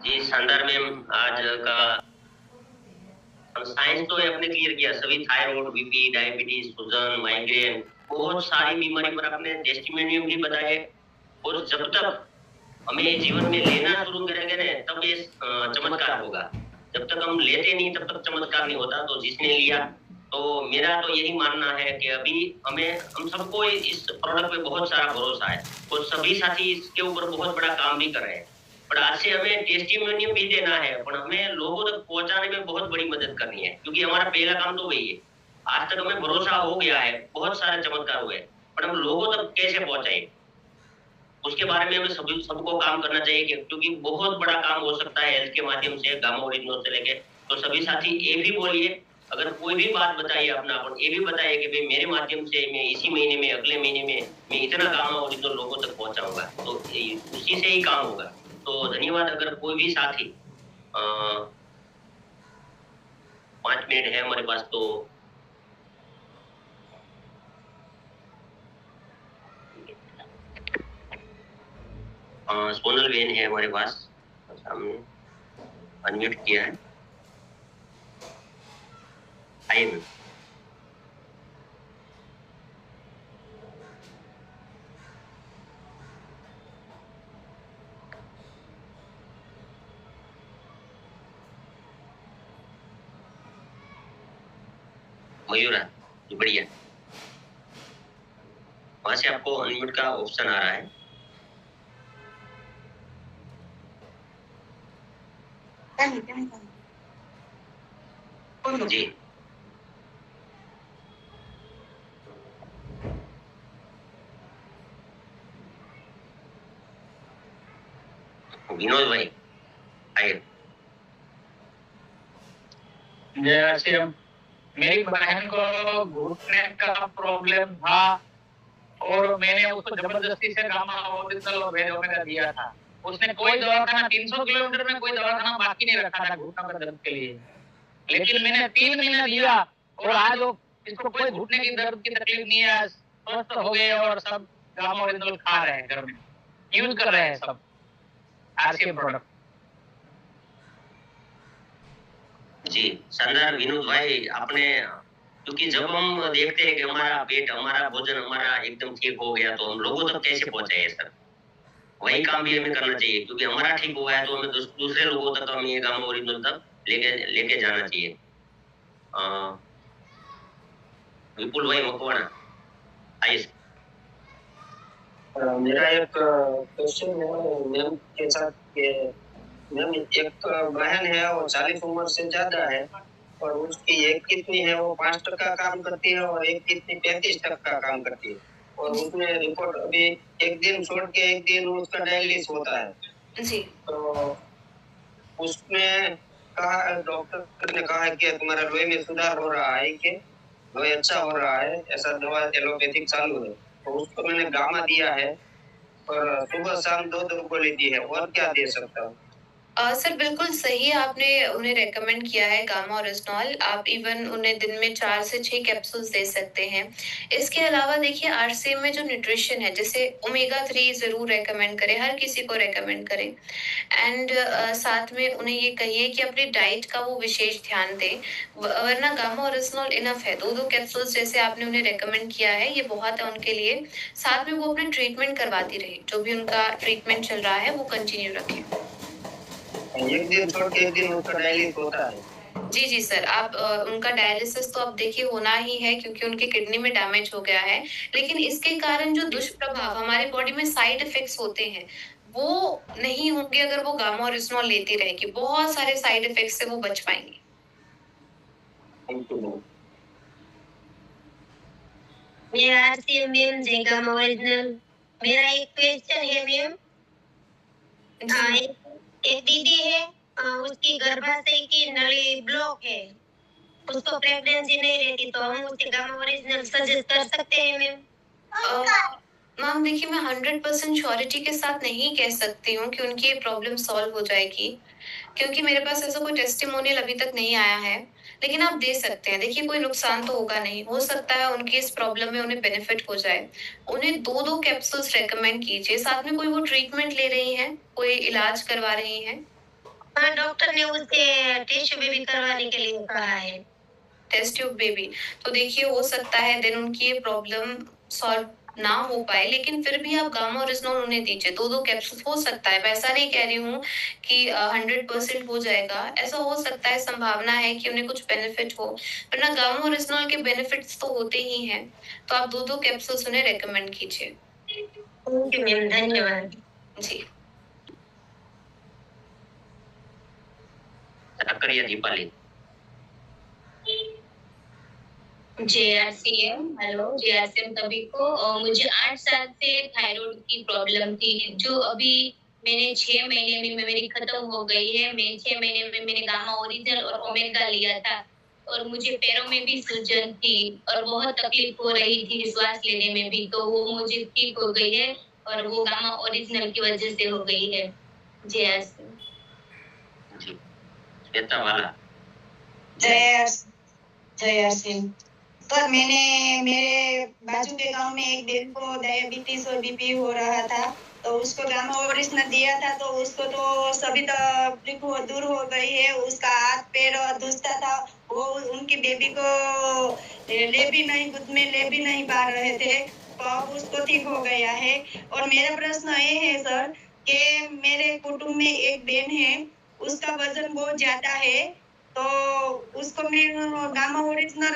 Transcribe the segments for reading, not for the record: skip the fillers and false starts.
जी, शानदार मैम आज का साइंस तो आपने क्लियर किया सभी थायराइड, बीपी, डायबिटीज, सूजन, माइग्रेन बहुत सारी बीमारी पर आपने टेस्टिमोनियम भी बताए और जब तक हमें जीवन में लेना शुरू करेंगे ना तब ये चमत्कार होगा। जब तक हम लेते नहीं तब तक चमत्कार नहीं होता। तो जिसने लिया तो मेरा तो यही मानना है कि अभी हमें हम सबको इस प्रोडक्ट पे बहुत सारा भरोसा है और सभी साथी इसके ऊपर बहुत बड़ा काम भी कर रहे हैं। पर आज से हमें टेस्टिमोनियम भी देना है, पर हमें लोगों तक पहुँचाने में बहुत बड़ी मदद करनी है, क्योंकि हमारा पहला काम तो वही है। आज तक हमें भरोसा हो गया है, बहुत सारे चमत्कार हुए, पर हम लोगों तक कैसे पहुँचाएँ? उसके बारे में हमें सभी सबको काम करना चाहिए कि क्योंकि बहुत बड़ा काम हो सकता है हेल्थ के माध्यम से, गामा ओरिजिनल से लेके। तो सभी साथी ये भी बोलिए, अगर कोई भी बात बताइए अपनापन, ये भी बताइए कि भई मेरे माध्यम से मैं इसी महीने में, अगले महीने में मैं इतना गामा ओरिजिनल लोगों तक पहुँचाऊँगा। तो उसी से ही काम होगा। तो धन्यवाद। अगर कोई भी साथी अ, 5 मिनट है हमारे पास तो सोनल बहन है हमारे पास सामने, अनम्यूट किया है। आइए मैम। मयूरा, जी बढ़िया। वहाँ से आपको अनम्यूट का ऑप्शन आ रहा है। जी। विनोद भाई, आइए। जैसे मेरी बहन को घुटने का प्रॉब्लम था और मैंने उसको जबरदस्ती से गामा ओरिजिनल और रेड ओमेगा दिया था। उसने कोई दवाखाना 300 किलोमीटर में कोई दवाखाना बाकी नहीं रखा था घुटनों के दर्द के लिए। लेकिन मैंने 3 महीना दिया और आज वो इसको कोई घुटने की दर्द की तकलीफ नहीं है, स्वस्थ हो गए और सब गामा ओरिजिनल खा रहे हैं घर में, यूज कर रहे हैं सब आरसीएम प्रोडक्ट। जी, शानदार विनोद भाई आपने, क्योंकि जब हम देखते हैं कि हमारा पेट, हमारा भोजन, हमारा एकदम ठीक हो गया तो हम लोगों तक कैसे पहुँचाएँ सर? वही काम भी हमें करना चाहिए, क्योंकि हमारा ठीक हुआ है तो हमें दूसरे लोगों तक हम ये गामा ओरिजिनल तक लेके लेके जाना चाहिए। अ, विपुल भाई मकवाना, आइए सर। मेरा एक क्वेश्चन है मैम के साथ कि मैम एक बहन है वो 40 उम्र से ज्यादा है और उसकी एक किडनी है वो 5% काम करती है और एक किडनी 35% काम करती है और उसमें रिपोर्ट अभी एक दिन छोड़ के एक दिन उसका डायलिसिस होता है जी। तो उसमें कहा, डॉक्टर ने कहा कि तुम्हारा लोही में सुधार हो रहा है, कि लोही अच्छा हो रहा है, ऐसा दवा एलोपैथिक चालू है। तो उसको मैंने गामा दिया है और सुबह शाम 2 गोली दी है, और क्या दे सकता हूँ? सर बिल्कुल सही आपने उन्हें रेकमेंड किया है गामा ओरिजिनॉल। आप इवन उन्हें दिन में 4 से 6 कैप्सूल्स दे सकते हैं। इसके अलावा देखिए आरसीएम में जो न्यूट्रिशन है जैसे ओमेगा 3 ज़रूर रेकमेंड करें, हर किसी को रेकमेंड करें। एंड साथ में उन्हें ये कहिए कि अपनी डाइट का वो विशेष ध्यान दें। वरना गामा ओरिजिनॉल इनफ है। 2-2 कैप्सूल्स जैसे आपने उन्हें रेकमेंड किया है ये बहुत है उनके लिए। साथ में वो अपनी ट्रीटमेंट करवाती रहे। जो भी उनका ट्रीटमेंट चल रहा है वो कंटिन्यू रखें। एक दिन छोड़ के एक दिन उसका डायलिसिस होता है। जी, जी सर। आप उनका डायलिसिस तो अब देखिए होना ही है क्योंकि उनकी किडनी में डैमेज हो गया है। लेकिन इसके कारण जो दुष्प्रभाव हमारी बॉडी में साइड इफेक्ट्स होते हैं, वो नहीं होंगे अगर वो गामा ओरिजिनॉल लेती रहेंगी। बहुत सारे साइड इफेक्ट्स से वो बच पाएँगी। Thank you ma'am. मेरा आरसीएम मैम जय गामा ओरिजिनल। मेरा एक क्वेश्चन है मैम। एक दीदी है, उसकी गर्भाशय की नली ब्लॉक है, उसको प्रेगनेंसी नहीं रहती, तो हम उसे गामा ओरिजिनल सजेस्ट कर सकते हैं मैम? मैम देखिए मैं 100% श्योरिटी के साथ नहीं कह सकती हूँ कि उनकी ये प्रॉब्लम सॉल्व हो जाएगी, क्योंकि मेरे पास ऐसा कोई टेस्टिमोनियल अभी तक नहीं आया है। लेकिन आप दे सकते हैं। देखिए कोई नुकसान तो होगा नहीं। हो सकता है उनकी इस प्रॉब्लम में उन्हें बेनिफिट हो जाए। उन्हें 2-2 कैप्सूल्स रेकमेंड कीजिए। साथ में कोई वो ट्रीटमेंट ले रही हैं? कोई इलाज करवा रही हैं? हाँ, डॉक्टर ने उसके टेस्ट भी करवाने के लिए कहा है। Test tube baby. तो देखिए हो सकता है देन उनकी ये प्रॉब्लम सॉल्व ना हो पाए, लेकिन फिर भी आप गामा ओरिजिनल उन्हें दीजिए। 2-2 कैप्सूल हो सकता है, मैं ऐसा नहीं कह रही हूँ कि 100% हो जाएगा। ऐसा हो सकता है, संभावना है कि उन्हें कुछ बेनिफिट हो, वरना गामा ओरिजिनल के बेनिफिट्स तो होते ही हैं। तो आप 2-2 कैप्सूल्स उन्हें रिकमेंड कीजिए। ओके मैम, धन्यवाद। जी। करिए दीपाली। जेआरसीएम, हेलो जेआरसीएम सभी को। मुझे 8 साल से थायराइड की प्रॉब्लम थी, जो अभी मैंने 6 महीने में मेरी खत्म हो गई है। मैं 6 महीने में मैंने गामा ओरिजिनल और ओमेगा लिया था, और मुझे पैरों में भी सूजन थी और बहुत तकलीफ हो रही थी श्वास लेने में भी, तो वो मुझे ठीक हो गई है, और वो गामा ओरिजिनल की वजह से हो गई है। जेआरसीएम जी। श्वेता वाला। जय सिंह। सर, मैंने मेरे बाजू के गांव में एक बहन को डायबिटीज और बीपी हो रहा था, तो उसको गामा ओरिजिनल दिया था, तो उसको तो सभी तकलीफ दूर हो गई है। उसका हाथ पैर दुखता था, वो उनकी बेबी को ले भी नहीं, गोद में ले भी नहीं पा रहे थे, तो अब उसको ठीक हो गया है। और मेरा प्रश्न ये है सर कि मेरे कुटुंब में एक बहन है, उसका वजन बहुत ज्यादा है, तो उसको मैं गामा ओरिजिनल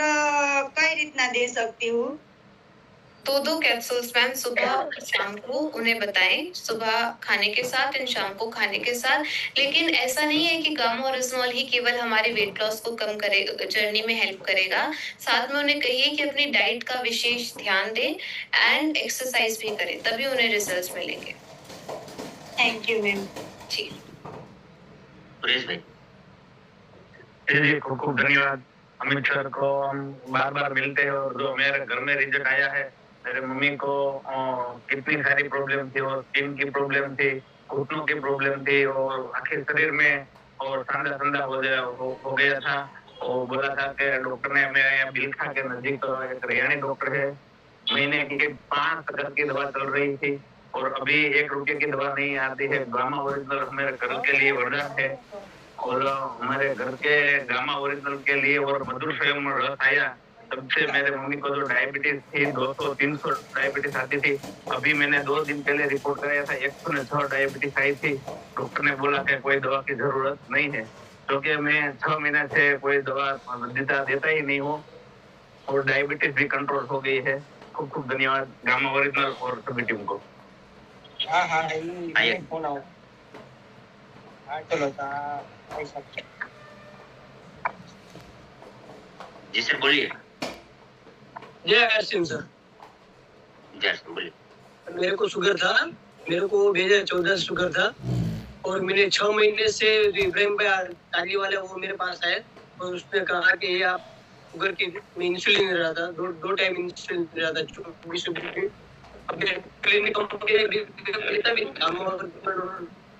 कई રીતના दे सकती हूँ? 2-2 कैप्सूल्स मैम, सुबह और शाम को उन्हें बताएं, सुबह खाने के साथ एंड शाम को खाने के साथ। लेकिन ऐसा नहीं है कि गामा ओरिजिनल ही केवल हमारे वेट लॉस को कम करे, जर्नी में हेल्प करेगा। साथ में उन्हें कहिए कि अपनी डाइट का विशेष ध्यान दें एंड एक्सरसाइज भी करें, तभी उन्हें रिजल्ट्स मिलेंगे। Thank you ma'am. जी। सुरेश भाई। जी, खूब खूब धन्यवाद। अमित सर को हम बार बार मिलते हैं, और जो मेरे घर में रिजल्ट आया है, मेरे मम्मी को कितनी सारी प्रॉब्लम थी, और स्किन की प्रॉब्लम थी, घुटनों की प्रॉब्लम थी, और आखिर शरीर में और ठंडा ठंडा हो गया था। और बोला था कि डॉक्टर ने, मेरे यहाँ बिलखा के नजदीक तो एक हरियाणी डॉक्टर है, महीने की 5 हजार की दवा चल रही थी, और अभी 1 रुपये की दवा नहीं आती है। गामा ओरिजिनल मेरे घर के लिए वरदान है, और हमारे घर के गामा ओरिजिनल के लिए और मधुर स्वयं रस आया, तब से मेरे मम्मी को जो डायबिटीज थी 200-300 डायबिटीज आती थी। अभी मैंने 2 दिन पहले रिपोर्ट कराया था, 106 डायबिटीज आई थी। डॉक्टर ने बोला कि कोई दवा की जरूरत नहीं है, क्योंकि मैं 6 महीने से कोई दवा देता ही नहीं हूँ, और डायबिटीज भी कंट्रोल हो गई है। खूब खूब धन्यवाद गामा ओरिजिनल और सभी टीम को। हाँ हाँ, आइए। फोन आओ। हाँ चलो, जी सर बोलिए। जय सिंह सर। जय सर बोलिए। मेरे को शुगर था, मेरे को 2014 शुगर था, और मैंने 6 महीने से इब्राहिम भाई ताली वाले वो मेरे पास आए, और उसने कहा कि ये आप शुगर की, मैं इंसुलिन ले रहा था, दो टाइम इंसुलिन ले रहा था 24 अब क्लिनिक लेता भी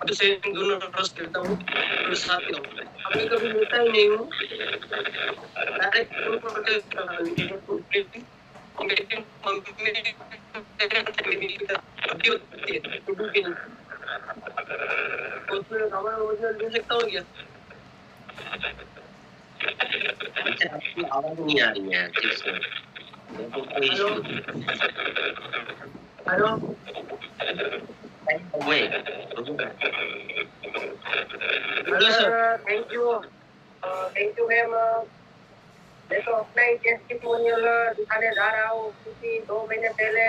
अब से दोनों रस लेता हूँ, और साथ में अभी कभी लेता ही नहीं हूँ। आपकी आवाज नहीं आ रही है ठीक से। Hello, thank you ma'am. मैं तो अपना ही टेस्टिमोनियल दिखाने जा रहा हूँ, क्योंकि 2 महीने पहले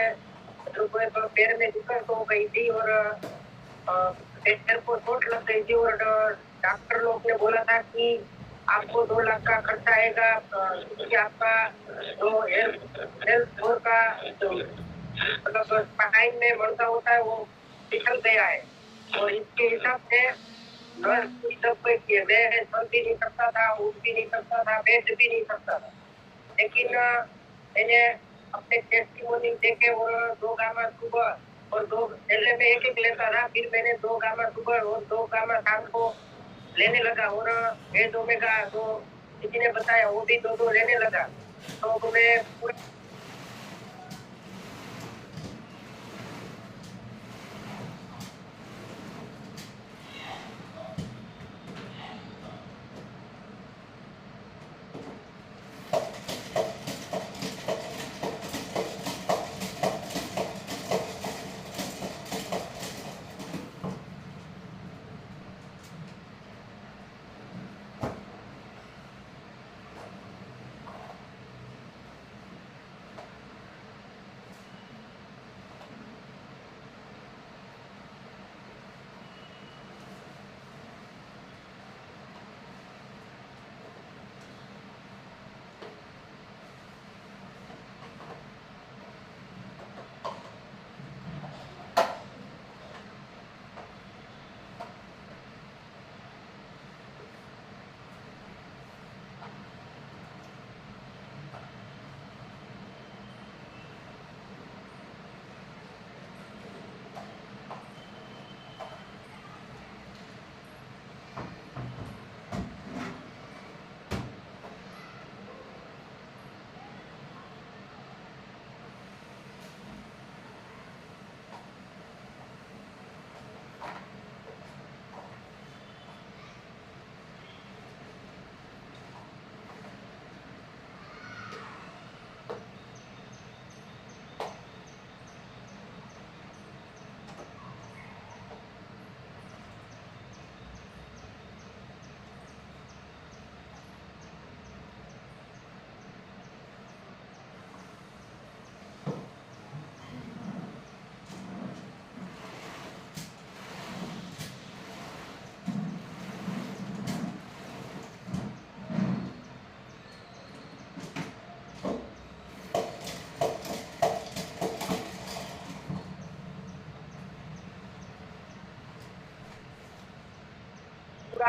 पैर में दिक्कत हो गई थी, और पैर को चोट लग गई थी, और डॉक्टर लोग ने बोला था कि आपको 2 लाख का खर्चा आएगा, क्योंकि आपका जो हेल्थ का मतलब स्पाइन में मणका होता है वो फिसल गया है, और इसके हिसाब से मैं चल भी नहीं सकता था, उठ भी नहीं सकता था, बैठ भी नहीं सकता था। लेकिन मैंने अपने टेस्टिमोनी देखे, और 2 गामा सुबह और 2 पहले में एक लेता था, फिर मैंने 2 गामा सुबह और 2 गामा शाम को लेने लगा, और वेद ओमेगा जो किसी ने बताया वो भी 2 लेने लगा। तो मैं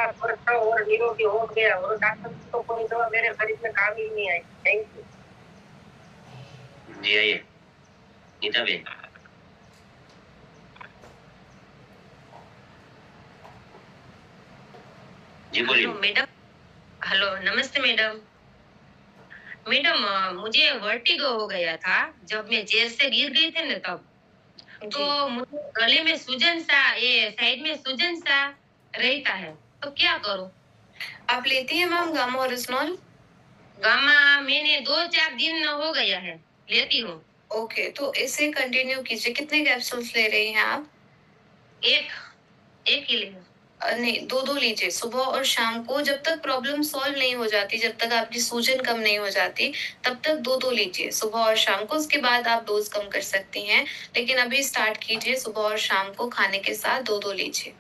स्वस्थ और निरोगी हो गया और डॉक्टर की तो कोई दवा मेरे शरीर में काम ही नहीं आई। Thank you. जी आइए नीता बेन। जी बोलिए। मैडम, हेलो, नमस्ते मैडम। मैडम, मुझे वर्टिगो हो गया था जब मैं चेयर से गिर गई थी ना तब। तो मुझे गले में सूजन सा, ये साइड में सूजन सा रहता है, तो क्या करूं? आप लेती हैं मैम गामा ओरिजिनल? गामा मैंने 2-4 दिन हो गया है लेती हूँ। ओके, तो इसे कंटिन्यू कीजिए। कितने कैप्सूल्स ले रही हैं आप? एक ही ले। नहीं, 2-2 लीजिए सुबह और शाम को। जब तक प्रॉब्लम सॉल्व नहीं हो जाती, जब तक आपकी सूजन कम नहीं हो जाती, तब तक 2-2 लीजिए सुबह और शाम को। उसके बाद आप डोज कम कर सकती हैं, लेकिन अभी स्टार्ट कीजिए सुबह और शाम को खाने के साथ 2-2 लीजिए।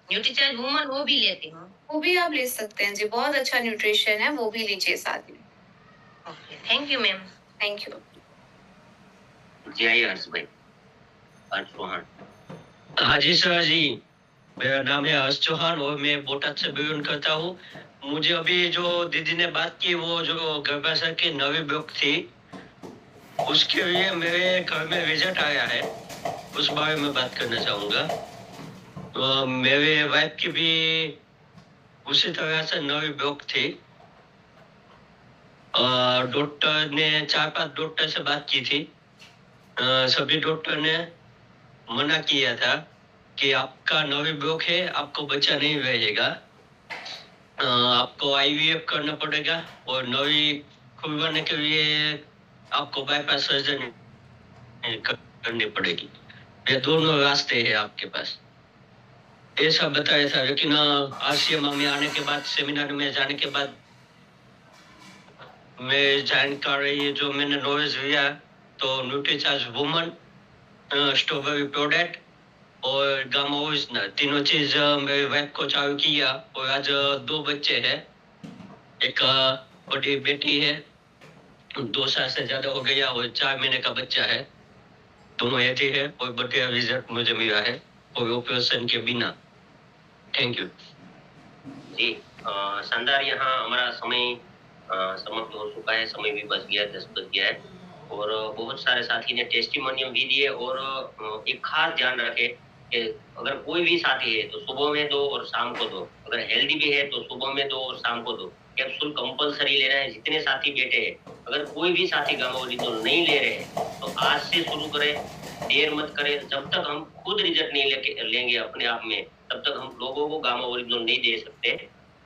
न्यूट्रीचार्ज वुमन वो भी लेती हूँ। वो भी आप ले सकते हैं जी, बहुत अच्छा न्यूट्रिशन है, वो भी लीजिए साथ में। Okay, thank you ma'am. Thank you. जी आइए हर्ष भाई, हर्ष चौहान। हाँ जी सर जी, मेरा नाम है हर्ष चौहान और मैं बोटाद से बिलोंग करता हूँ। मुझे अभी जो दीदी ने बात की, वो जो गर्भाशय की नवी ब्लॉक थी, उसके लिए मेरे घर में रिजल्ट आया है, उस बारे में बात करना चाहूँगा। तो मेरे वाइफ की भी उसी तरह से नवी ब्लॉक थी। डॉक्टर ने 4-5 डॉक्टर से बात की थी। सभी डॉक्टर ने मना किया था कि आपका नवी ब्लॉक है, आपको बच्चा नहीं रहेगा, आपको आईवीएफ करना पड़ेगा और नवी खुलवाने के लिए आपको बाईपास सर्जरी करनी पड़ेगी। ये दोनों रास्ते हैं आपके पास, ऐसा बताया था। लेकिन आरसीएम में आने के बाद, सेमिनार में जाने के बाद मैं जानकारी जो मैंने नॉलेज लिया, तो न्यूट्रीचार्ज वुमन, स्ट्रॉबेरी प्रोडक्ट और गामा ओरिजिनल, तीनों चीज मेरी वाइफ को चालू किया और आज 2 बच्चे हैं। एक बड़ी बेटी है, 2 साल से ज्यादा हो गया, और 4 महीने का बच्चा है। दोनों हेल्दी है और बढ़िया रिजल्ट मुझे मिला है और ऑपरेशन के बिना। थैंक यू जी। शानदार। यहाँ हमारा समय समाप्त हो चुका है, समय भी बच गया, 10 बज गया है और बहुत सारे साथी ने टेस्टिमोनियल भी दिए। और एक खास ध्यान रखे कि अगर कोई भी साथी है तो सुबह में 2 और शाम को 2, अगर हेल्दी भी है तो सुबह में 2 और शाम को 2 कैप्सूल कंपलसरी ले रहे हैं। जितने साथी बैठे हैं, अगर कोई भी साथी गामा ओरिजिनल नहीं ले रहे हैं तो आज से शुरू करें, देर मत करें। जब तक हम खुद रिजल्ट नहीं लेंगे अपने आप में, तब तक हम लोगों को गामा ओरिजिनल नहीं दे सकते,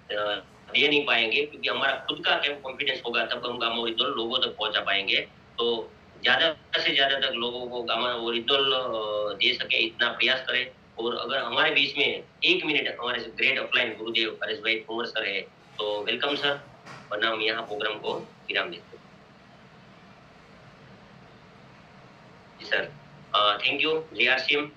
दे नहीं पाएंगे, क्योंकि हमारा खुद का कॉन्फिडेंस होगा तब हम गामा ओरिजिनल लोगों तक पहुंचा पाएंगे। तो ज्यादा से ज्यादा तक लोगों को गामा ओरिजिनल दे सके, इतना प्रयास करें। और अगर हमारे बीच में 1 मिनट हमारे ग्रेट ऑफलाइन गुरुदेव हरीश भाई कुंवर सर है तो वेलकम सर, वरना हम यहाँ प्रोग्राम को विराम देते हैं। जी सर, थैंक यू JRCM।